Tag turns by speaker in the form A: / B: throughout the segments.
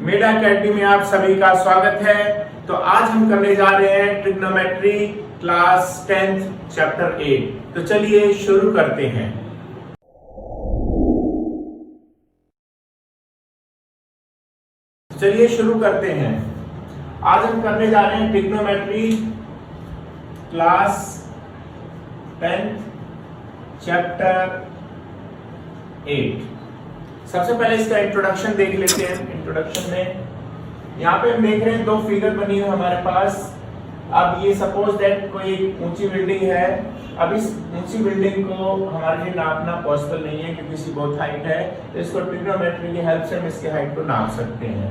A: मेडा academy में आप सभी का स्वागत है। तो आज हम करने जा रहे हैं ट्रिग्नोमेट्री क्लास 10th चैप्टर 8। तो चलिए शुरू करते हैं। आज हम करने जा रहे हैं ट्रिग्नोमेट्री क्लास 10th चैप्टर 8। सबसे पहले इसका इंट्रोडक्शन देख लेते हैं। इंट्रोडक्शन में यहाँ पे हम देख रहे हैं दो फिगर बनी हुई हमारे पास। अब ये सपोज दैट कोई ऊंची बिल्डिंग है। अब इस ऊंची बिल्डिंग को हमारे लिए नापना पॉसिबल नहीं है क्योंकि इसकी बहुत हाइट है। तो इसको ट्रिग्नोमेट्री की हेल्प से हम इसकी हाइट को नाप सकते हैं।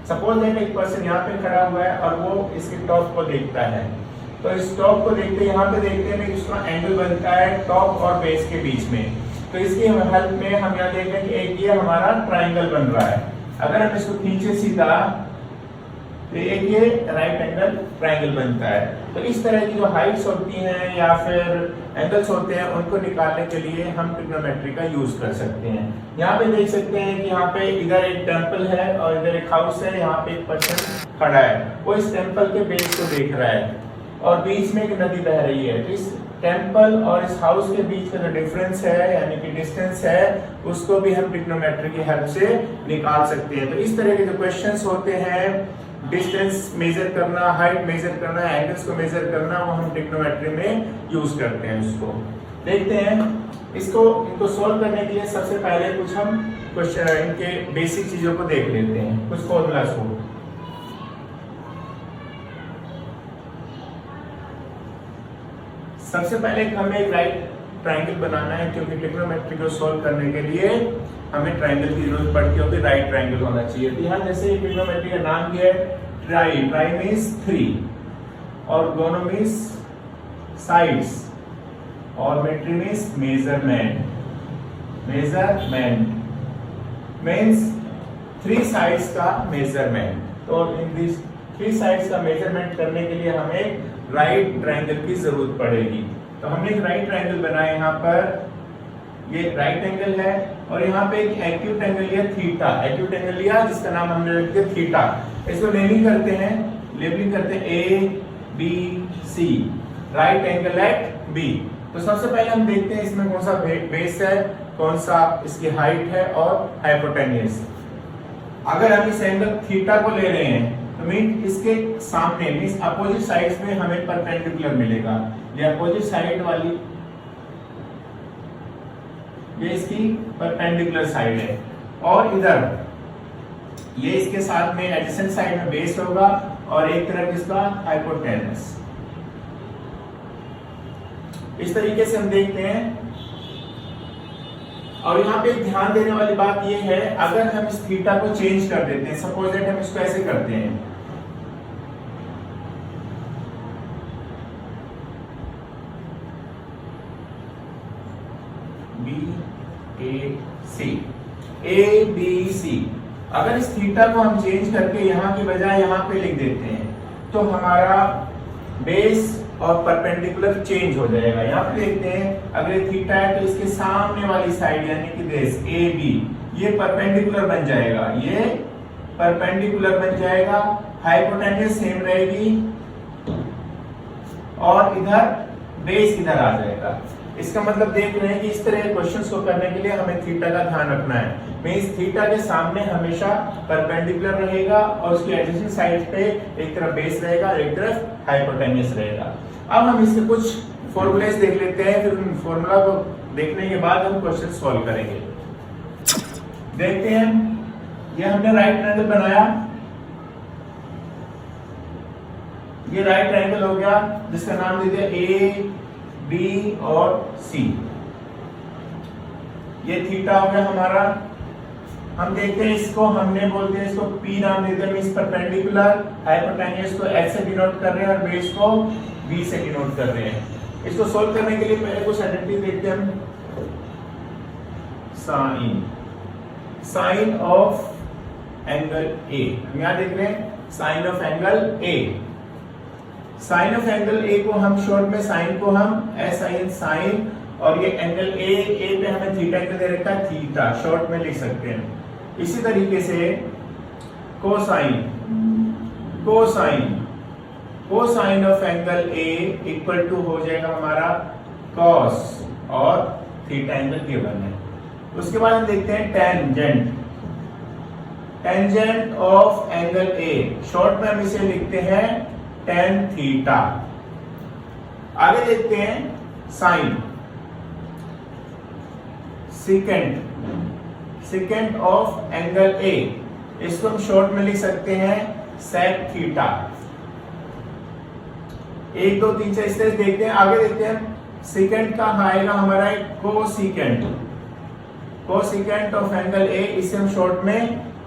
A: सपोज दैट एक पर्सन यहाँ पे खड़ा हुआ है और वो इसके टॉप को देखता है। तो इस टॉप को देखते यहाँ पे देखते हैं इसका एंगल बनता है टॉप और बेस के बीच में। तो इसकी हेल्प में हम यहाँ देख रहे हैं कि एक ये हमारा ट्रायंगल बन रहा है। अगर हम इसको खींचे सीधा तो एक ये राइट एंगल ट्रायंगल बनता है। तो इस तरह की जो हाइट्स होती हैं या फिर एंगल्स होते हैं उनको निकालने के लिए हम ट्रिग्नोमेट्री का यूज कर सकते हैं। यहाँ पे देख सकते हैं कि यहाँ पे इधर एक टेंपल है और इधर एक हाउस है। यहाँ पे एक पर्सन खड़ा है, वो इस टेंपल के बेस को देख रहा है और बीच में एक नदी बह रही है। तो इस टेंपल और इस हाउस के बीच का जो डिफरेंस है यानी कि डिस्टेंस है उसको भी हम ट्रिग्नोमेट्री की हेल्प से निकाल सकते हैं। तो इस तरह के जो क्वेश्चंस होते हैं, डिस्टेंस मेजर करना, हाइट मेजर करना, एंगल्स को मेजर करना, वो हम ट्रिग्नोमेट्री में यूज करते हैं। इसको देखते हैं। इनको सोल्व करने के लिए सबसे पहले कुछ हम क्वेश्चन इनके बेसिक चीजों को देख लेते हैं, कुछ फॉर्मूलाज को। सबसे पहले हमें एक राइट ट्रायंगल बनाना है क्योंकि ट्रिग्नोमेट्री को सॉल्व करने के लिए हमें ट्रायंगल की जरूरत पड़ती है। तो राइट ट्रायंगल होना चाहिए। तो यहाँ जैसे ट्रिग्नोमेट्री का नाम क्या है, ट्राई। ट्राई मींस 3 और गोनो मींस साइड्स और metry means measurement. Measurement means 3 sides का मेजरमेंट। तो इन दिस 3 साइड्स का मेजरमेंट करने के लिए हमें राइट ट्रायंगल की जरूरत पड़ेगी। तो हमने एक राइट ट्रायंगल बनाया। यहाँ पर ये राइट एंगल है और यहाँ पे एक एक्यूट एंगल लिया थीटा। एक्यूट एंगल लिया जिसका नाम हमने रख दिया थीटा। इसको लेबलिंग करते हैं A B C, right angle at B. तो सबसे पहले हम देखते हैं इसमें कौन सा बेस है, कौन सा इसकी हाइट है और हाइपोटेन्यूज। अगर हम इस एंगल थीटा को ले रहे हैं तो मीन इसके सामने मीन अपोजिट साइड्स में हमें परपेंडिकुलर मिलेगा। ये अपोजिट साइड वाली ये इसकी परपेंडिकुलर साइड है और इधर ये इसके साथ में एडजेसेंट साइड में बेस होगा और एक तरफ इसका हाइपोटेन्यूज। इस तरीके से हम देखते हैं। और यहाँ पे ध्यान देने वाली बात ये है, अगर हम इस थीटा को चेंज कर देते हैं, सपोज दैट हम इसको ऐसे करते हैं, ए बी सी। अगर इस थीटा को हम चेंज करके यहाँ की बजाय यहाँ पे लिख देते हैं तो हमारा बेस और परपेंडिकुलर चेंज हो जाएगा। यहाँ पे देखते हैं अगर थीटा है तो इसके सामने वाली साइड यानी कि बेस ए बी ये परपेंडिकुलर बन जाएगा। ये परपेंडिकुलर बन जाएगा, हाइपोटेन्यूज सेम रहेगी और इधर बेस इधर आ जाएगा। इसका मतलब देख रहे हैं कि इस तरह के क्वेश्चंस को करने के लिए हमें थीटा का ध्यान रखना है। मींस थीटा के सामने हमेशा परपेंडिकुलर रहेगा और उसकी एडजेसेंट साइड पे एक तरफ बेस रहेगा और एक तरफ हाइपोटेन्यूज रहेगा। अब हम इसके कुछ फॉर्मूलेस देख लेते हैं, फिर उन फॉर्मूला को देखने के बाद हम क्वेश्चन सॉल्व करेंगे। देखते हैं। ये हमने राइट ट्रायंगल बनाया। ये राइट ट्रायंगल हो गया जिसका नाम दे दिया ए बी और सी। ये थीटा हो गया हमारा। हम देखते हैं इसको हमने बोलते हैं इसको P नाम दे दिया, मींस परपेंडिकुलर। हाइपोटेन्यूज को H से डिनोट कर रहे हैं और बेस को B से डिनोट कर रहे हैं। इसको सोल्व करने के लिए पहले कुछ आइडेंटिटी देखते हैं हम। साइन ऑफ एंगल ए, हम यहां देख रहे हैं sine of angle A. Sine of angle A को हम शॉर्ट में साइन को हम SIN साइन और ये एंगल ए पे हमें थीटा एंगल दे रखा है थीटा, शॉर्ट में लिख सकते हैं। इसी तरीके से cosine cosine cosine of angle A equal to हो जाएगा हमारा कॉस और थीटा एंगल गिवन है। उसके बाद हम देखते हैं tangent tangent of angle A, short में हम इसे लिखते हैं टेन थीटा। आगे देखते हैं sine second of angle A, इसको हम शॉर्ट में लिख सकते हैं सेक थीटा। 1 2 3 4 इस तरह देखते हैं। आगे देखते हैं सेकेंड का आएगा हमारा कोसेकेंट ऑफ एंगल ए, इसे हम शॉर्ट में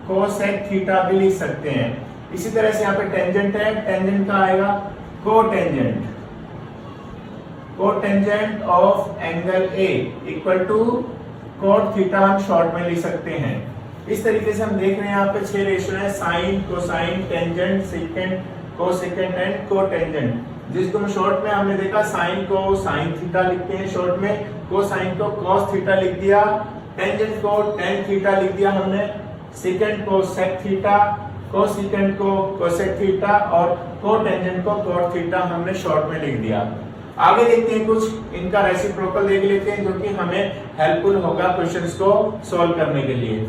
A: कोसेक थीटा भी लिख सकते हैं। इसी तरह से यहाँ पे टेंजेंट है, टेंजेंट का आएगा cotangent of angle A equal to cot theta, हम शॉर्ट में लिख सकते हैं। इस तरीके से हम देख रहे हैं यहाँ पे 6 रेशियो है, sine, cosine, tangent, second, cosecant and cotangent. जिसको हम शॉर्ट में हमने देखा साइन को साइन थीटा लिखते हैं शॉर्ट में, कोसाइन को कॉस थीटा लिख दिया, टेंजेंट को टेन थीटा लिख दिया हमने, सेकेंड को सेक थीटा, कोसेकेंट को कोसेक थीटा और कोटेंजेंट को कोट थीटा हमने शॉर्ट में लिख दिया। आगे देखते हैं कुछ इनका रेसिप्रोकल देख लेते हैं, जो कि हमें हेल्पफुल होगा क्वेश्चंस को सॉल्व करने के लिए।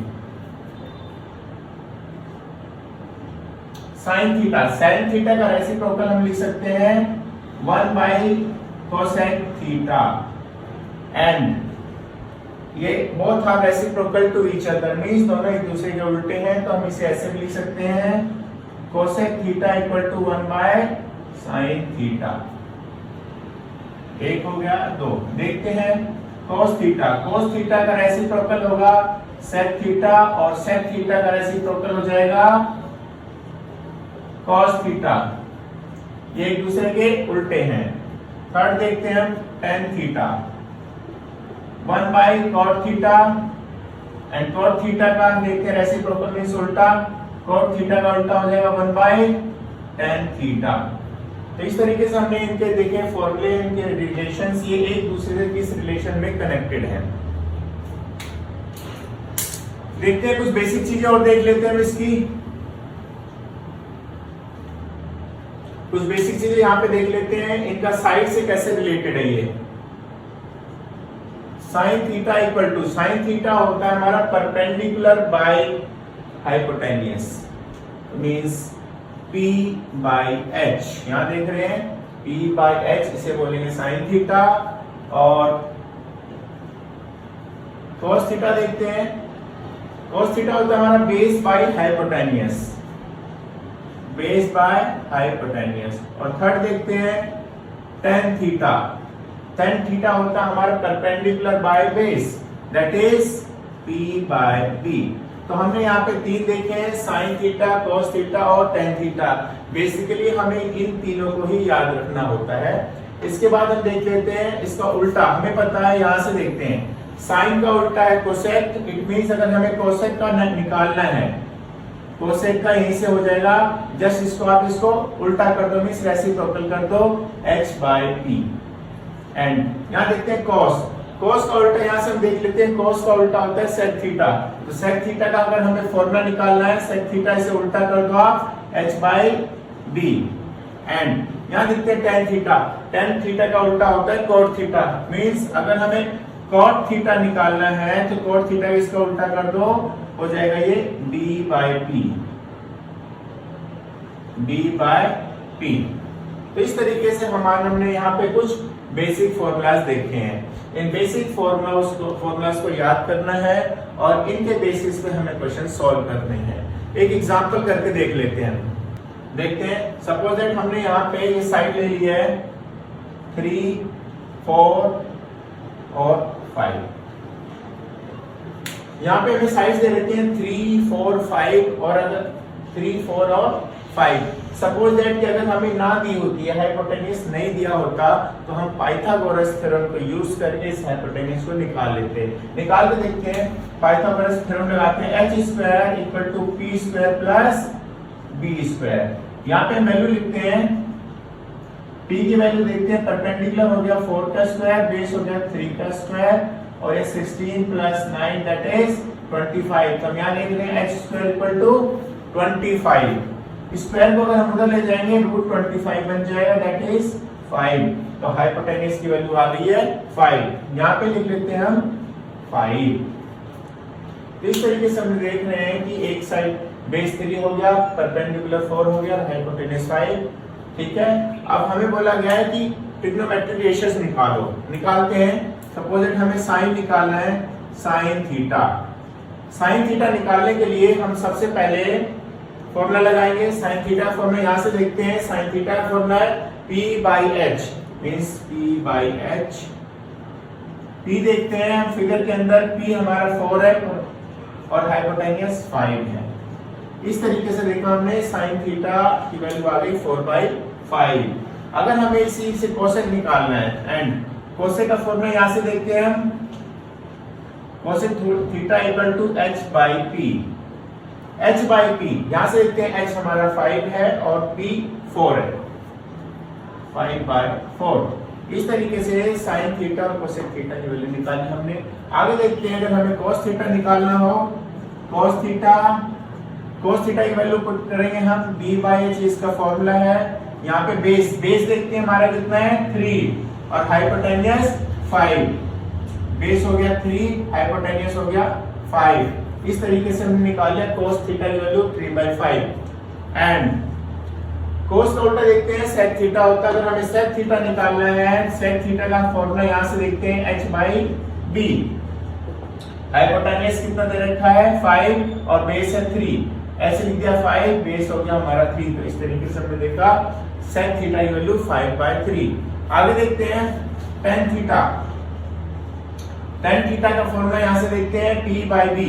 A: साइन थीटा का रेसिप्रोकल हम लिख सकते हैं 1 बाई कोसेक थीटा एंड ये both are reciprocal to each other, means दोनों एक दूसरे के उल्टे हैं, तो हम इसे ऐसे भी लिख सकते हैं cosec theta equal to 1 by sine theta. एक हो गया। 2 देखते हैं cos थीटा का रेसिप्रोकल होगा sec थीटा और sec थीटा का रेसिप्रोकल हो जाएगा cos थीटा, ये एक दूसरे के उल्टे हैं। थर्ड देखते हैं हम tan theta 1 by cot theta and cot theta का हम देखते हैं रेसिप्रोकल मींस उल्टा, cot थीटा का उल्टा हो जाएगा 1 बाई tan थीटा। तो इस तरीके से हमने इनके देखे फॉर्मूले, इनके रिलेशंस, ये एक दूसरे से किस रिलेशन में कनेक्टेड है। देखते हैं कुछ बेसिक चीजें और देख लेते हैं इसकी। कुछ बेसिक चीजें यहाँ पे देख लेते हैं, इनका साइड से कैसे रिलेटेड है ये। Sine theta equal to, sine theta होता है हमारा perpendicular by hypotenuse, means P by H, यहां देख रहे हैं P बाई एच, इसे बोलेंगे साइन थीटा। और cos थीटा देखते हैं, cos थीटा होता है हमारा base by hypotenuse, base by hypotenuse. और थर्ड देखते हैं tan थीटा होता है हमारा perpendicular by base, that is P by B। तो हमने यहाँ पे 3 देखे हैं, साइन थीटा, cos थीटा और tan थीटा। बेसिकली हमें इन तीनों को ही याद रखना होता है। इसके बाद हम देख लेते हैं इसका उल्टा, हमें पता है, यहाँ से देखते हैं साइन का उल्टा है कोसेक, इट मींस अगर हमें कोसेक का निकालना है, कोसेक का यहीं से हो जाएगा, जस्ट इसको आप इसको उल्टा कर दो, मींस रेसिप्रोकल कर दो h बाई p। एंड यहाँ देखते हैं cos का उल्टा, यहाँ से हम देख लेते हैं cos का उल्टा होता है sec थीटा। तो sec थीटा का अगर हमें फॉर्मूला निकालना है, sec थीटा इसे उल्टा कर दो आप h बाई b। एंड यहाँ देखते हैं tan थीटा का उल्टा होता है cot थीटा, मींस अगर हमें cot थीटा निकालना है तो cot थीटा इसका उल्टा कर दो, हो जाएगा ये b बाई p। तो इस तरीके से हमने यहाँ पे कुछ बेसिक फॉर्मूलाज देखे हैं। इन बेसिक फॉर्मूलाज को याद करना है और इनके बेसिस पे हमें क्वेश्चन सॉल्व करने हैं। एक एग्जांपल करके देख लेते हैं। देखते हैं, सपोज दैट हमने यहाँ पे ये साइड ले लिया है 3, 4 और 5। यहाँ पे हमें साइड दे रखे हैं 3, 4, 5 और अगर 3, 4 और 5। सपोज दैट कि अगर हमें ना दी होती है, हाइपोटेन्यूस नहीं दिया होता, तो हम पाइथागोरस थ्योरम को यूज करके इस हाइपोटेन्यूस को निकाल लेते हैं। निकाल के देखते हैं, पाइथागोरस थ्योरम लगाते हैं h square equal to p square plus b square. यहाँ पे वैल्यू लिखते हैं, p की वैल्यू देखते हैं, परपेंडिकुलर हो गया 4 का स्क्वायर, बेस हो गया 3 का स्क्वायर और ये 16 प्लस 9 दैट इज 25। तो हम यहाँ लिख रहे हैं h square equal to 25। Square को अगर हम उधर ले जाएंगे √25 बन जाएगा, दैट इज 5। तो हाइपोटेन्यूज की वैल्यू आ गई है 5। यहाँ पे लिख लेते हैं हम 5। इस तरीके से हम देख रहे हैं कि एक साइड बेस 3 हो गया, परपेंडिकुलर 4 हो गया, हाइपोटेन्यूज 5। ठीक है, अब हमें बोला गया है कि ट्रिग्नोमेट्रिक रेशियोज निकालो। निकालते हैं। सपोज इट हमें साइन निकालना है, साइन थीटा। साइन थीटा निकालने के लिए हम सबसे पहले फॉर्मूला लगाएंगे। साइन थीटा फॉर्मूला यहां से देखते हैं। साइन थीटा का फॉर्मूला है p/h, मींस p/h। p देखते हैं हम फिगर के अंदर, p हमारा 4 है और हाइपोटेन्यूज 5 है। इस तरीके से देखा हमने, साइन थीटा की वैल्यू आ गई 4/5। अगर हमें इसी से कोसेक निकालना है, एंड कोसेक का फॉर्मूला यहां से देखते हैं हम, cosec theta equal to h/p। h/p यहां से देखते हैं, h हमारा 5 है और p 4 है, 5/4। इस तरीके से साइन थीटा और कोसेक थीटा की वैल्यू निकाली हमने। आगे देखते हैं, अगर हमें cos थीटा निकालना हो, cos थीटा की वैल्यू पुट करेंगे हम, b/h इसका फॉर्मूला है। यहाँ पे बेस देखते हैं हमारा कितना है 3 और हाइपोटेन्यूज 5। बेस हो गया 3, हाइपोटेन्यूज हो गया 5। इस तरीके से हमने निकाला cos थीटा की वैल्यू 3/5। एंड cos का उल्टा देखते हैं, sec थीटा होता है। अगर हमें sec थीटा निकालना है, sec थीटा का फॉर्मूला यहां से देखते हैं h/b। हाइपोटेन्यूज कितना दे रखा है 5 और बेस है 3, ऐसे लिख दिया 5, बेस हो गया हमारा 3। तो इस तरीके से हमने देखा sec थीटा की वैल्यू 5/3। आगे देखते हैं tan थीटा। tan थीटा का फॉर्मूला यहां से देखते हैं p/b।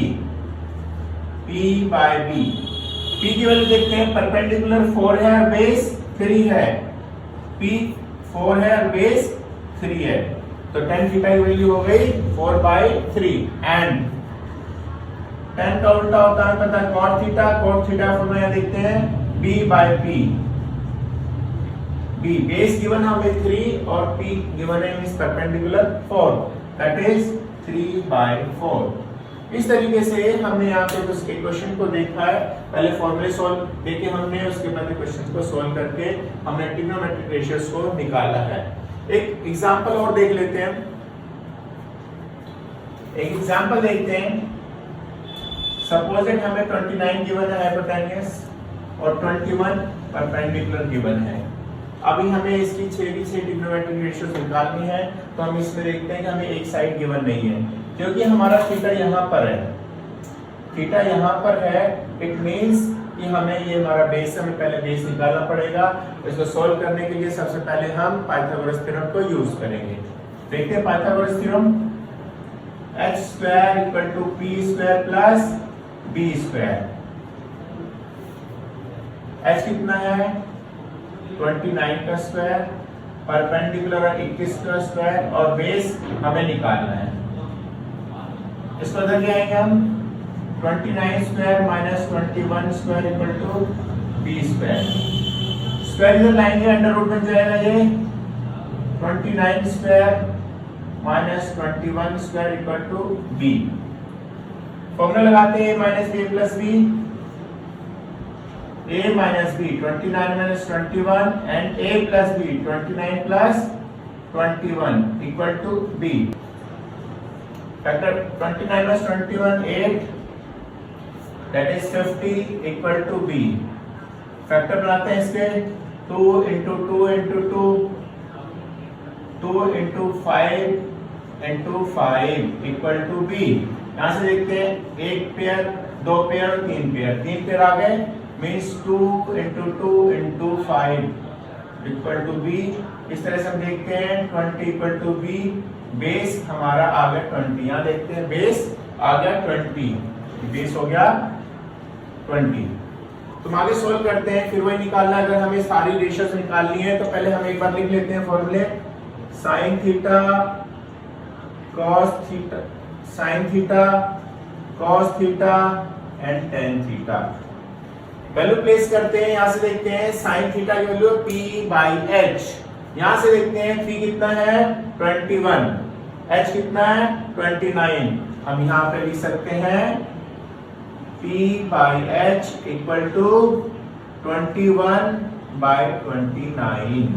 A: p की वैल्यू देखते हैं, परपेंडिकुलर 4 है और बेस 3 है। p 4 है और बेस 3 है, तो tan थीटा की वैल्यू हो गई 4/3। एंड tan का उल्टा होता है पता है cot theta. cot theta formula यहां देखते हैं b/p। b बेस गिवन है हमें 3 और p गिवन है मींस परपेंडिकुलर 4, दैट इज 3/4। इस तरीके से हमने यहाँ पे उस इक्वेशन को देखा है। पहले फॉर्मूले सॉल्व देखे हमने, उसके बाद क्वेश्चन को सॉल्व करके हमने ट्रिग्नोमेट्रिक रेशियोज को निकाला है। एक एग्जांपल और देख लेते हैं। एक एग्जांपल देखते हैं। सपोज इट हमें 29 गिवन है हाइपोटेन्यूज और 21 परपेंडिकुलर गिवन है। अभी हमें इसकी 6 की 6 ट्रिग्नोमेट्रिक रेशियोज निकालनी है। तो हम इसमें देखते हैं कि हमें एक साइड गिवन नहीं है, क्योंकि हमारा थीटा यहाँ पर है, थीटा यहाँ पर है। इट मींस कि हमें ये हमारा बेस, हमें पहले बेस निकालना पड़ेगा। इसको सॉल्व करने के लिए सबसे पहले हम पाइथागोरस थ्योरम को यूज करेंगे। देखते हैं Pythagoras theorem, h² = p² + b²। h कितना है 29 का स्क्वायर, परपेंडिकुलर 21 का स्क्वायर और बेस हमें निकालना है। इसको इधर ले आएंगे हम, 29² - 21² = b²। स्क्वायर इधर लाएंगे, अंडर रूट बन जाएगा ये 29² - 21² = b। फॉर्मूला लगाते हैं -a + b, a - b 29 - 21 and a + b 29 + 21 = b। Factor 29 - 21 8, that is 50 = b। Factor बनाते हैं इसके 2 × 2 × 2 2 × 5 × 5 = b। यहां से देखते हैं 1 पेयर, 2 पेयर और 3 पेयर, 3 पेयर आ गए, मींस 2 × 2 × 5 = b। इस तरह से हम देखते हैं 20 = b। बेस हमारा आ गया 20। यहाँ देखते हैं बेस आ गया 20, बेस हो गया 20। तो आगे सोल्व करते हैं, फिर वही निकालना है। अगर हमें सारी रेशियोज निकालनी है तो पहले हम एक बार लिख लेते हैं फॉर्मूले, sin theta cos theta, sin theta cos theta and tan theta. Value place करते हैं। यहां से देखते हैं sin थीटा की वैल्यू p/h। यहां से देखते हैं p कितना है 21, h कितना है 29। हम यहां पे लिख सकते हैं P/H इक्वल टू 21/29।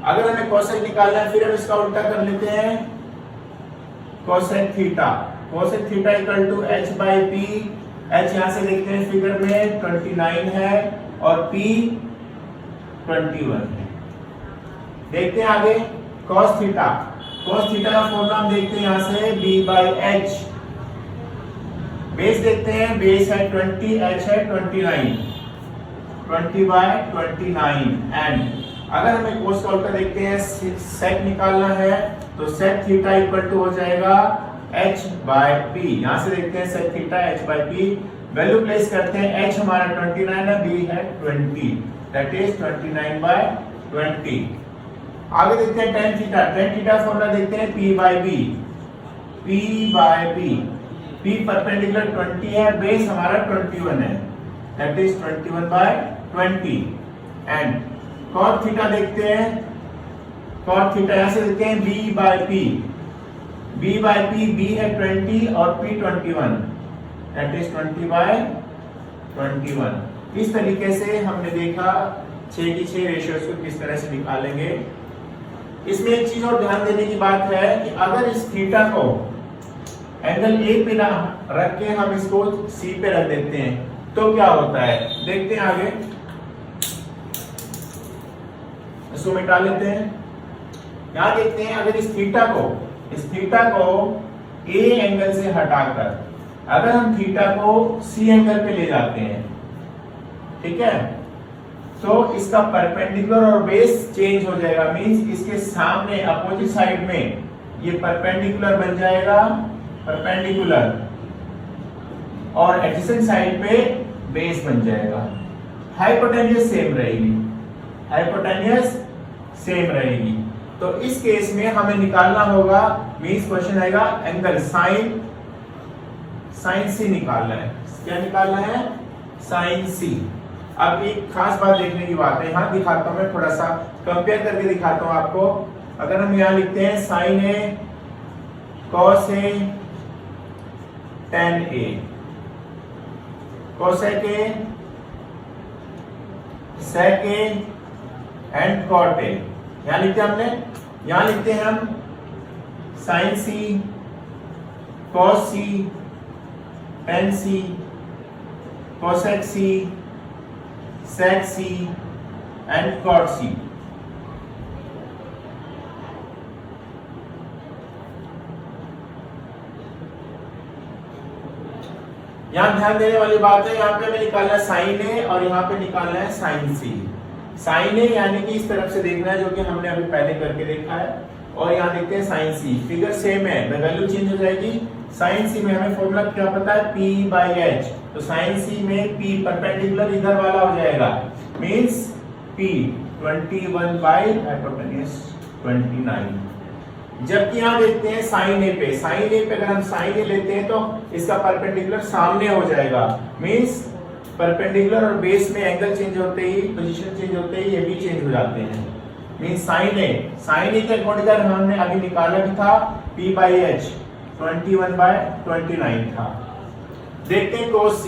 A: अगर हमें कोसेक निकालना है, फिर हम इसका उल्टा कर लेते हैं। Cosec theta equal to H/P। H यहां से देखते हैं फिगर में 29 है और P 21 है। देखते हैं आगे cos थीटा का फॉर्मूला हम देखते हैं यहां से B/H। बेस देखते हैं, बेस है 20, H है 29, 20/29। एंड अगर हमें कोस का उल्टा देखते हैं, सेक निकालना है तो सेक थीटा इक्वल टू हो जाएगा H/P। यहां से देखते हैं sec theta H/P, value place करते हैं। H हमारा 29 है, B है 20, दैट इज 29/20। आगे देखते हैं tan थीटा फॉर्मूला देखते हैं P/B। P परपेंडिकुलर 20 है, बेस हमारा 21 है, that is 21/20। And cot theta देखते हैं, cot थीटा यहां से देखते हैं B/P। B है 20 और P 21, दैट इज 20/21। इस तरीके से हमने देखा 6 की 6 रेशियोज को किस तरह से निकालेंगे। इसमें एक चीज और ध्यान देने की बात है कि अगर इस थीटा को एंगल A पे ना रख के हम इसको C पे रख देते हैं तो क्या होता है, देखते हैं आगे। इसको मिटा लेते हैं। यहां देखते हैं, अगर इस थीटा को A एंगल से हटाकर अगर हम थीटा को C एंगल पे ले जाते हैं, ठीक है, तो इसका परपेंडिकुलर और बेस चेंज हो जाएगा। मींस इसके सामने अपोजिट साइड में ये परपेंडिकुलर बन जाएगा, परपेंडिकुलर, और एडजेसेंट साइड पे बेस बन जाएगा। हाइपोटेन्यूज सेम रहेगी। तो इस केस में हमें निकालना होगा, मींस क्वेश्चन आएगा एंगल साइन सी निकालना है। क्या निकालना है? साइन सी। अब एक खास बात देखने की बात है, यहां दिखाता हूं मैं, थोड़ा सा कंपेयर करके दिखाता हूं आपको। अगर हम यहां लिखते हैं sine A cos A tan A, cosec A, sec A and cot A। यहां लिखते हैं हमने, यहां लिखते हैं हम sin C, cos C, tan C, cosec C, sec C and cot C। यहां ध्यान देने वाली बात है, यहां पे हमें निकालना है साइन ए और यहां पे निकालना है साइन सी। साइन ए यानी कि इस तरफ से देखना है, जो कि हमने अभी पहले करके देखा है, और यहां देखते हैं साइन सी। फिगर सेम है, वैल्यू चेंज हो जाएगी। साइन सी में हमें फॉर्मूला क्या पता है, P/H। तो साइन सी में P परपेंडिकुलर इधर वाला हो जाएगा, मींस P 21/29। जबकि यहां देखते हैं साइन ए पे, अगर हम साइन ए लेते हैं तो इसका परपेंडिकुलर सामने हो जाएगा, मींस परपेंडिकुलर और बेस में एंगल चेंज होते ही, पोजीशन चेंज होते ही ये भी चेंज हो जाते हैं। मींस साइन ए के अकॉर्डिंग हमने अभी निकाला भी था P/H 21/29 था। देखते हैं cos C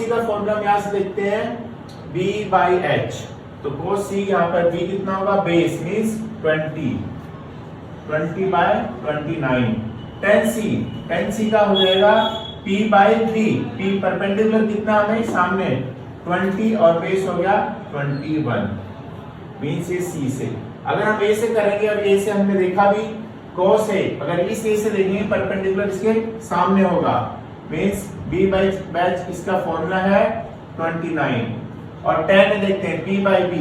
A: का फॉर्मूला हम यहां से देखते हैं B/H। तो cos C यहां पर B कितना होगा, बेस मींस 20/29। tan C का हो जाएगा P/B। P परपेंडिकुलर कितना हमें सामने 20 और बेस हो गया 21, मींस ये C से। अगर हम A से करेंगे, अब A से हमने देखा भी cos A, अगर इस A से देखेंगे परपेंडिकुलर इसके सामने होगा, मींस B/H इसका फॉर्मूला है 29। और tan देखते हैं P/B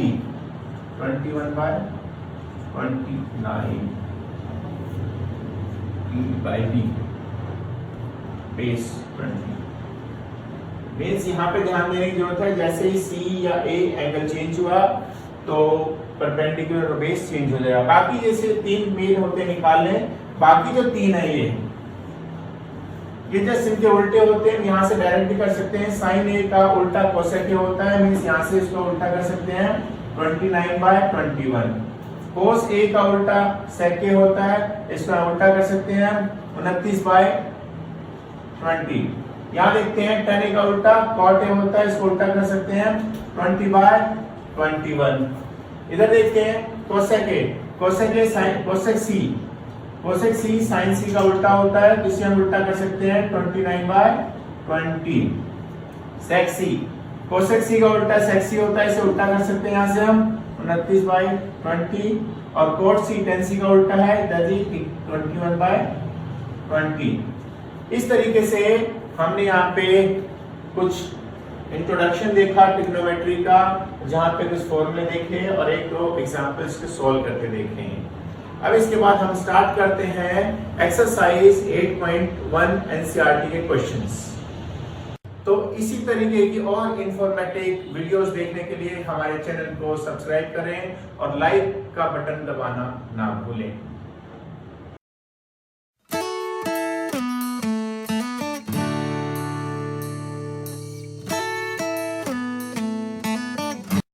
A: 21/29 P/B बेस 20। बेस यहाँ पे ध्यान देने की जरूरत है, जैसे ही C या A एंगल चेंज हुआ तो परपेंडिकुलर और बेस चेंज हो जाएगा। बाकी जैसे 3 मेन होते निकालने, बाकी जो 3 है ये जस्ट इनके उल्टे होते हैं। यहाँ से डायरेक्ट भी कर सकते हैं, साइन ए का उल्टा कोसेक ए होता है, मींस यहाँ से इसको उल्टा कर सकते हैं 29/21। कोस ए का उल्टा सेक ए होता है, इसको उल्टा कर सकते हैं 29/20। यहाँ देखते हैं tan a का उल्टा cot a होता है, इसको उल्टा कर सकते हैं 20/21। इधर देखते हैं cosec a, cosec c sin c का उल्टा होता है, तो इसे हम उल्टा कर सकते हैं 29/20। sec c, cosec c का उल्टा sec c होता है, इसे उल्टा कर सकते हैं यहाँ से हम 29/20। और cot c tan c का उल्टा है, दैट इज 21/20। इस तरीके से हमने यहाँ पे कुछ इंट्रोडक्शन देखा ट्रिग्नोमेट्री का, जहाँ पे कुछ फॉर्मूले देखे और एक दो एग्जांपल्स के सॉल्व करके देखे हैं। अब इसके बाद हम स्टार्ट करते हैं एक्सरसाइज 8.1 एनसीईआरटी के क्वेश्चंस। तो इसी तरीके की और इंफॉर्मेटिव वीडियोस देखने के लिए हमारे चैनल को सब्सक्राइब करें और लाइक का बटन दबाना ना भूलें।